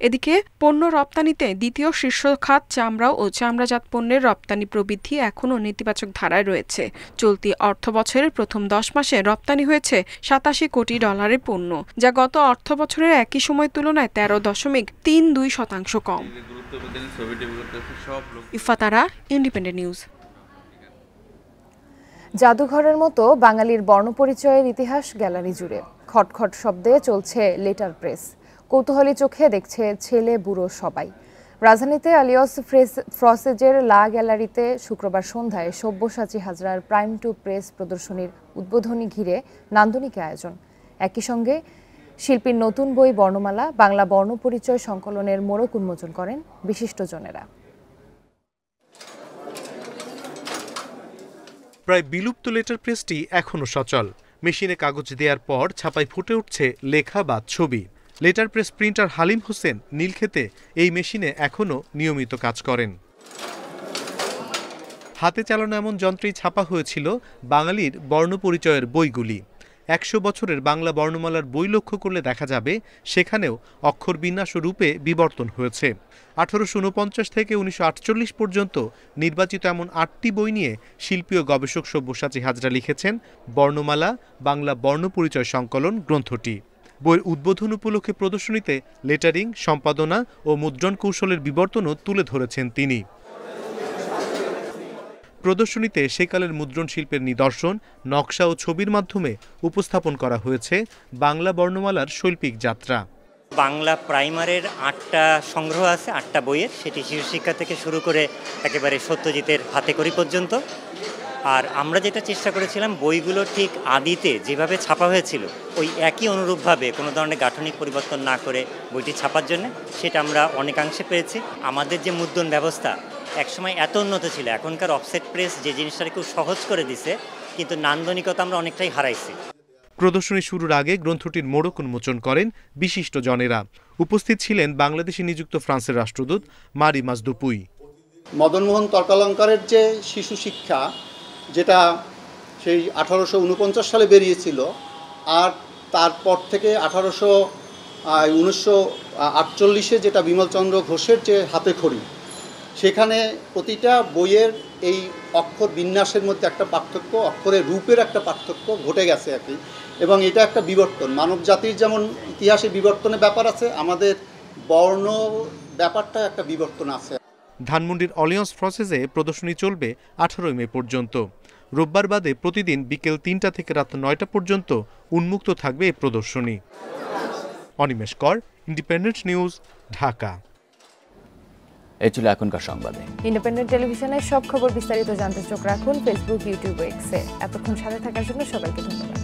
এদিকে পণ্য রপ্তানিতে দ্বিতীয় শীর্ষ খাত চামড়া ও চামড়াজাত পণ্যের রপ্তানি প্রবৃদ্ধি এখনও নেতিবাচক ধারায় রয়েছে। চলতি অর্থবছরের প্রথম 10 মাসে রপ্তানি হয়েছে 87 কোটি ডলারের পণ্য, যা গত অর্থবছরের একই সময় তুলনায় 13.32% কম। ইফাতারা, ইন্ডিপেন্ডেন্ট নিউজ। জাদুঘরের মতো বাঙালির বর্ণপরিচয়ের ইতিহাস গ্যালারি জুড়ে খটখট শব্দে চলছে লেটার প্রেস। কৌতূহলী চোখে দেখছে ছেলে বুড়ো সবাই। রাজধানীতে আলিয়স ফ্রসেজের লা গ্যালারিতে শুক্রবার সন্ধ্যায় সব্যসাচী হাজরার প্রাইম টু প্রেস প্রদর্শনীর উদ্বোধনী ঘিরে নান্দনিক আয়োজন। একই সঙ্গে শিল্পীর নতুন বই বর্ণমালা বাংলা বর্ণপরিচয় সংকলনের মোড়ক উন্মোচন করেন বিশিষ্টজনেরা। প্রায় বিলুপ্ত লেটার প্রেসটি এখনও সচল। মেশিনে কাগজ দেওয়ার পর ছাপায় ফুটে উঠছে লেখা বা ছবি। Letter press printer Halim Hossain নীলক্ষেতে এই মেশিনে এখনও নিয়মিত কাজ করেন। হাতে চালানো এমন যন্ত্রেই ছাপা হয়েছিল বাঙালির বর্ণপরিচয়ের বইগুলি। 100 বছরের বাংলা বর্ণমালার বই লক্ষ্য করলে দেখা যাবে সেখানেও অক্ষর বিন্যাস ও রূপে বিবর্তন হয়েছে। 1849 থেকে 1948 পর্যন্ত নির্বাচিত এমন 8টি বই নিয়ে শিল্পী ও গবেষক সব্যসাচী হাজরা লিখেছেন বর্ণমালা বাংলা বর্ণপরিচয় সংকলন গ্রন্থটি। বইয়ের উদ্বোধন উপলক্ষে প্রদর্শনীতে লেটারিং, সম্পাদনা ও মুদ্রণ কৌশলের বিবর্তনও তুলে ধরেছেন তিনি। প্রদর্শনীতে সেকালের মুদ্রণ শিল্পের নিদর্শন, নকশা ও ছবির মাধ্যমে উপস্থাপন করা হয়েছে বাংলা বর্ণমালার শৈল্পিক যাত্রা। বাংলা প্রাইমারের 8টা সংগ্রহ আছে, 8টা বইয়ের, সেটি শিশু শিক্ষা থেকে শুরু করে একেবারে সত্যজিতের হাতেখড়ি পর্যন্ত। আর আমরা যেটা চেষ্টা করেছিলাম বইগুলো ঠিক আদিতে যেভাবে ছাপা হয়েছিল ওই একই অনুরূপভাবে কোনো ধরনের গাঠনিক পরিবর্তন না করে বইটি ছাপার জন্য, সেটা আমরা অনেকাংশে পেয়েছি। আমাদের যে মুদ্রণ ব্যবস্থা একসময় এত উন্নত ছিল, এখনকার অফসেট প্রেস যে জিনিসটাকে খুব সহজ করে দিছে, কিন্তু নান্দনিকতা আমরা অনেকটাই হারাইছি। প্রদর্শনী শুরুর আগে গ্রন্থটির মোড়ক উন্মোচন করেন বিশিষ্টজনেরা। উপস্থিত ছিলেন বাংলাদেশে নিযুক্ত ফ্রান্সের রাষ্ট্রদূত মারি মাজদুপুই। মদনমোহন তর্কালঙ্কারের যে শিশু শিক্ষা, যেটা সেই 1849 সালে বেরিয়েছিল, আর তারপর থেকে 1948 যেটা বিমলচন্দ্র ঘোষের যে হাতেখড়ি, সেখানে প্রতিটা বইয়ের এই অক্ষর বিন্যাসের মধ্যে একটা পার্থক্য, অক্ষরের রূপের একটা পার্থক্য ঘটে গেছে একই, এবং এটা একটা বিবর্তন। মানব জাতির যেমন ইতিহাসে বিবর্তনের ব্যাপার আছে, আমাদের বর্ণ ব্যাপারটা একটা বিবর্তন আছে। ধানমন্ডির অলিয়ন্স ফ্রসেজে প্রদর্শনী চলবে 18 মে পর্যন্ত। রোববার বাদে প্রতিদিন বিকেল 3টা থেকে রাত 9টা পর্যন্ত উন্মুক্ত থাকবে এই প্রদর্শনী। অনিমেষ কর, ইন্ডিপেন্ডেন্ট নিউজ, ঢাকা। এই ছিল এখনকার সংবাদে। ইন্ডিপেন্ডেন্ট টেলিভিশনের সব খবর বিস্তারিত জানতে চোখ রাখুন ফেসবুক, ইউটিউব ও এক্সে। এতক্ষণ সাথে থাকার জন্য সবাইকে ধন্যবাদ।